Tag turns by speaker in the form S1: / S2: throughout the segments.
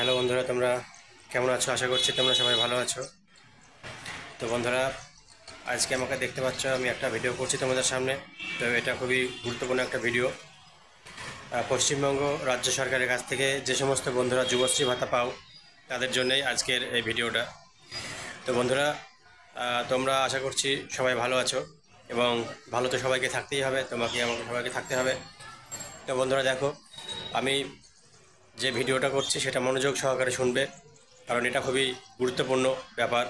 S1: Hello বন্ধুরা, তোমরা কেমন আছো? আশা করছি তোমরা সবাই ভালো আছো। তো বন্ধুরা, আজকে আমাকে দেখতে পাচ্ছ, আমি একটা ভিডিও করছি তোমাদের সামনে। তো এটা খুবই গুরুত্বপূর্ণ একটা ভিডিও। পশ্চিমবঙ্গ রাজ্য সরকারের কাছ থেকে যে সমস্ত বন্ধুরা যুবশ্রী ভাতা পাও, তাদের জন্যই আজকের এই ভিডিওটা। তো বন্ধুরা, তোমরা আশা করছি সবাই ভালো আছো, এবং ভালো তো সবাইকে থাকতেই হবে, তোমাকে আমাকে সবাইকে থাকতে হবে। তো বন্ধুরা দেখো, আমি যে ভিডিওটা করছি সেটা মনোযোগ সহকারে শুনবে, কারণ এটা খুবই গুরুত্বপূর্ণ ব্যাপার,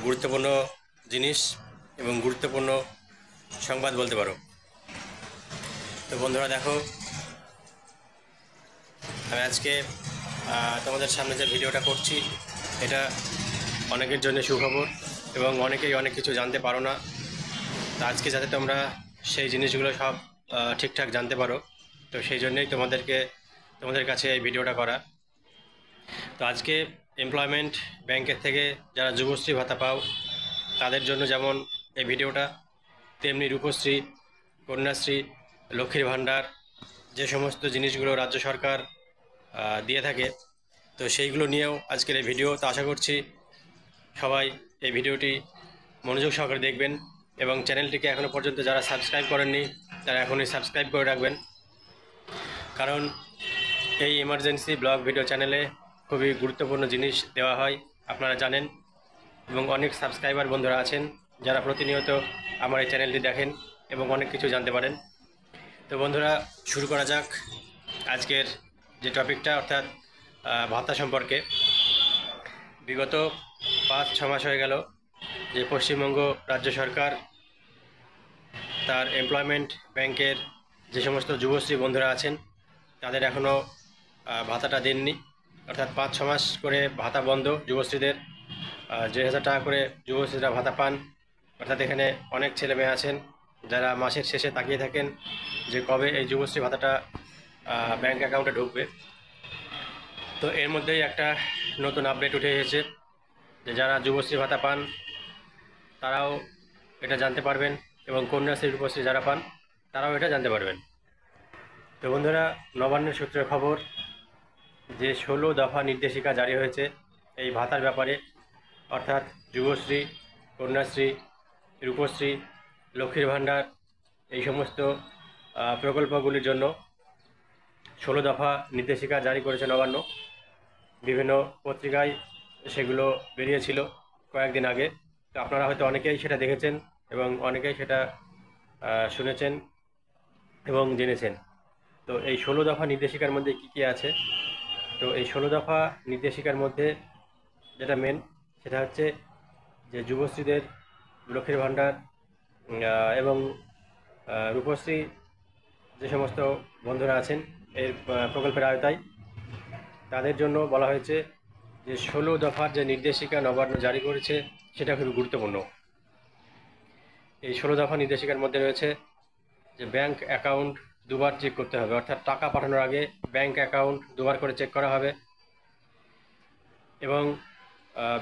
S1: গুরুত্বপূর্ণ জিনিস এবং গুরুত্বপূর্ণ সংবাদ বলতে পারো। তো বন্ধুরা দেখো, আমি আজকে তোমাদের সামনে যে ভিডিওটা করছি, এটা অনেকের জন্য সুখবর, এবং অনেকেই অনেক কিছু জানতে পারো না। তো আজকে যাতে তোমরা সেই জিনিসগুলো সব ঠিকঠাক জানতে পারো, তো সেই জন্যই তোমাদের কাছে এই ভিডিওটা করা। তো আজকে এমপ্লয়মেন্ট ব্যাংকের থেকে যারা যুবশ্রী ভাতা পাও, তাদের জন্য যেমন এই ভিডিওটা, তেমনি রূপশ্রী, কন্যাশ্রী, লক্ষ্মীর ভাণ্ডার, যে সমস্ত জিনিসগুলো রাজ্য সরকার দিয়ে থাকে, তো সেইগুলো নিয়েও আজকের এই ভিডিও। তো আশা করছি সবাই এই ভিডিওটি মনোযোগ সহকারে দেখবেন, এবং চ্যানেলটিকে এখনও পর্যন্ত যারা সাবস্ক্রাইব করেননি, তারা এখনই সাবস্ক্রাইব করে রাখবেন। কারণ এই এমার্জেন্সি ব্লগ ভিডিও চ্যানেলে খুবই গুরুত্বপূর্ণ জিনিস দেওয়া হয়, আপনারা জানেন, এবং অনেক সাবস্ক্রাইবার বন্ধুরা আছেন যারা প্রতিনিয়ত আমার এই চ্যানেলটি দেখেন এবং অনেক কিছু জানতে পারেন। তো বন্ধুরা, শুরু করা যাক আজকের যে টপিকটা, অর্থাৎ ভাতা সম্পর্কে। বিগত 5-6 মাস হয়ে গেল যে পশ্চিমবঙ্গ রাজ্য সরকার তার এমপ্লয়মেন্ট ব্যাংকের যে সমস্ত যুবশ্রী বন্ধুরা আছেন, তাদের এখনও ভাতাটা দেননি। অর্থাৎ 5-6 মাস করে ভাতা বন্ধ যুবশ্রীদের। 2,000 টাকা করে যুবশ্রীরা ভাতা পান। অর্থাৎ এখানে অনেক ছেলে মেয়ে আছেন যারা মাসের শেষে তাকিয়ে থাকেন যে কবে এই যুবশ্রী ভাতাটা ব্যাংক অ্যাকাউন্টে ঢুকবে। তো এর মধ্যেই একটা নতুন আপডেট উঠে এসেছে যে যারা যুবশ্রী ভাতা পান তারাও এটা জানতে পারবেন, এবং কন্যাশ্রী, রূপশ্রী যারা পান তারাও এটা জানতে পারবেন। তো বন্ধুরা, নবান্নের সূত্রের খবর যে 16 দফা নির্দেশিকা জারি হয়েছে এই ভাতার ব্যাপারে। অর্থাৎ যুবশ্রী, কন্যাশ্রী, রূপশ্রী, লক্ষ্মীর ভাণ্ডার, এই সমস্ত প্রকল্পগুলির জন্য 16 দফা নির্দেশিকা জারি করেছে নবান্ন। বিভিন্ন পত্রিকায় সেগুলো বেরিয়েছিল কয়েকদিন আগে। তো আপনারা হয়তো অনেকেই সেটা দেখেছেন এবং অনেকেই সেটা শুনেছেন এবং জেনেছেন। তো এই 16 দফা নির্দেশিকার মধ্যে কী কী আছে? তো এই 16 দফা নির্দেশিকার মধ্যে যেটা মেন, সেটা হচ্ছে যে যুবশ্রীদের লক্ষ্মীর ভাণ্ডার এবং রূপশ্রী যে সমস্ত বন্ধুরা আছেন এই প্রকল্পের আওতায়, তাদের জন্য বলা হয়েছে যে 16 দফার যে নির্দেশিকা নবান্ন জারি করেছে সেটা খুবই গুরুত্বপূর্ণ। এই 16 দফা নির্দেশিকার মধ্যে রয়েছে যে ব্যাংক অ্যাকাউন্ট দুবার চেক করতে হবে। অর্থাৎ টাকা পাঠানোর আগে ব্যাংক অ্যাকাউন্ট দুবার করে চেক করা হবে, এবং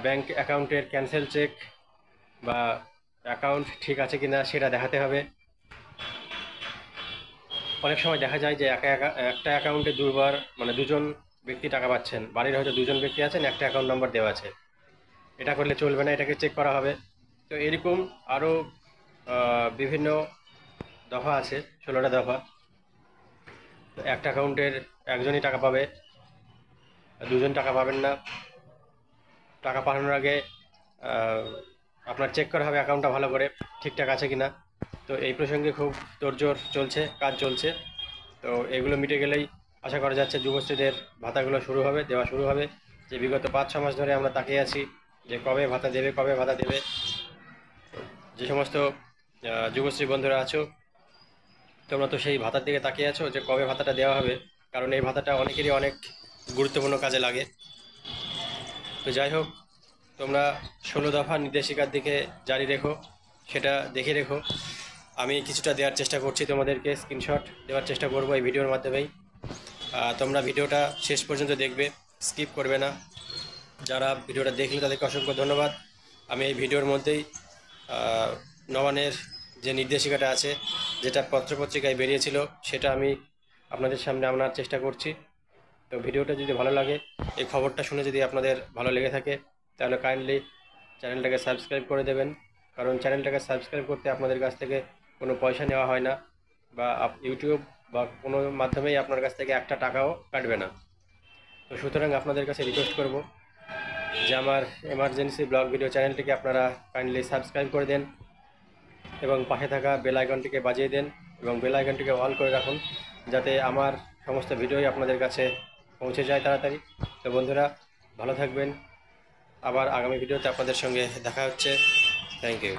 S1: ব্যাংক অ্যাকাউন্টের ক্যান্সেল চেক বা অ্যাকাউন্ট ঠিক আছে কিনা সেটা দেখাতে হবে। অনেক সময় দেখা যায় যে একটা অ্যাকাউন্টে দুবার, মানে দুজন ব্যক্তি টাকা পাচ্ছেন, বাড়ির হয়তো দুজন ব্যক্তি আছেন, একটা অ্যাকাউন্ট নাম্বার দেওয়া আছে। এটা করলে চলবে না, এটাকে চেক করা হবে। তো এরকম আরও বিভিন্ন দফা আছে, 16টা দফা। তো একটা অ্যাকাউন্টের একজনই টাকা পাবে, দুজন টাকা পাবেন না। টাকা পাঠানোর আগে আপনার চেক করা হবে অ্যাকাউন্টটা ভালো করে ঠিকঠাক আছে কিনা। তো এই প্রসঙ্গে খুব তোড়জোড় চলছে, কাজ চলছে। তো এগুলো মিটে গেলেই আশা করা যাচ্ছে যুবশ্রীদের ভাতাগুলো দেওয়া শুরু হবে। যে বিগত 5-6 মাস ধরে আমরা তাকিয়ে আছি যে কবে ভাতা দেবে, কবে ভাতা দেবে। যে সমস্ত যুবশ্রী বন্ধুরা আছো, তোমরা তো সেই ভাতার দিকে তাকিয়ে আছো যে কবে ভাতাটা দেওয়া হবে, কারণ এই ভাতাটা অনেকেরই অনেক গুরুত্বপূর্ণ কাজে লাগে। তো যাই হোক, তোমরা 16 দফা নির্দেশিকার দিকে জারি রেখো, সেটা দেখে রেখো। আমি কিছুটা দেওয়ার চেষ্টা করছি, তোমাদেরকে স্ক্রিনশট দেওয়ার চেষ্টা করবো এই ভিডিওর মাধ্যমেই। তোমরা ভিডিওটা শেষ পর্যন্ত দেখবে, স্কিপ করবে না। যারা ভিডিওটা দেখলে তাদেরকে অসংখ্য ধন্যবাদ। আমি এই ভিডিওর মধ্যেই নবান্নের যে নির্দেশিকাটা আছে, যেটা পত্রপত্রিকায় বেরিয়েছিল, সেটা আমি আপনাদের সামনে আনার চেষ্টা করছি। তো ভিডিওটা যদি ভালো লাগে, এই খবরটা শুনে যদি আপনাদের ভালো লেগে থাকে, তাহলে কাইন্ডলি চ্যানেলটাকে সাবস্ক্রাইব করে দেবেন। কারণ চ্যানেলটাকে সাবস্ক্রাইব করতে আপনাদের কাছ থেকে কোনো পয়সা নেওয়া হয় না, বা ইউটিউব বা কোনো মাধ্যমেই আপনার কাছ থেকে একটা টাকাও কাটবে না। তো সুতরাং আপনাদের কাছে রিকোয়েস্ট করব যে আমার এমার্জেন্সি ব্লগ ভিডিও চ্যানেলটিকে আপনারা কাইন্ডলি সাবস্ক্রাইব করে দেন এবং পাশে থাকা বেল আইকনটিকে বাজিয়ে দেন এবং বেল আইকনটিকে অল করে রাখুন, যাতে আমার সমস্ত ভিডিওই আপনাদের কাছে পৌঁছে যায় তাড়াতাড়ি। তো বন্ধুরা, ভালো থাকবেন। আবার আগামী ভিডিওতে আপনাদের সঙ্গে দেখা হচ্ছে। Thank you.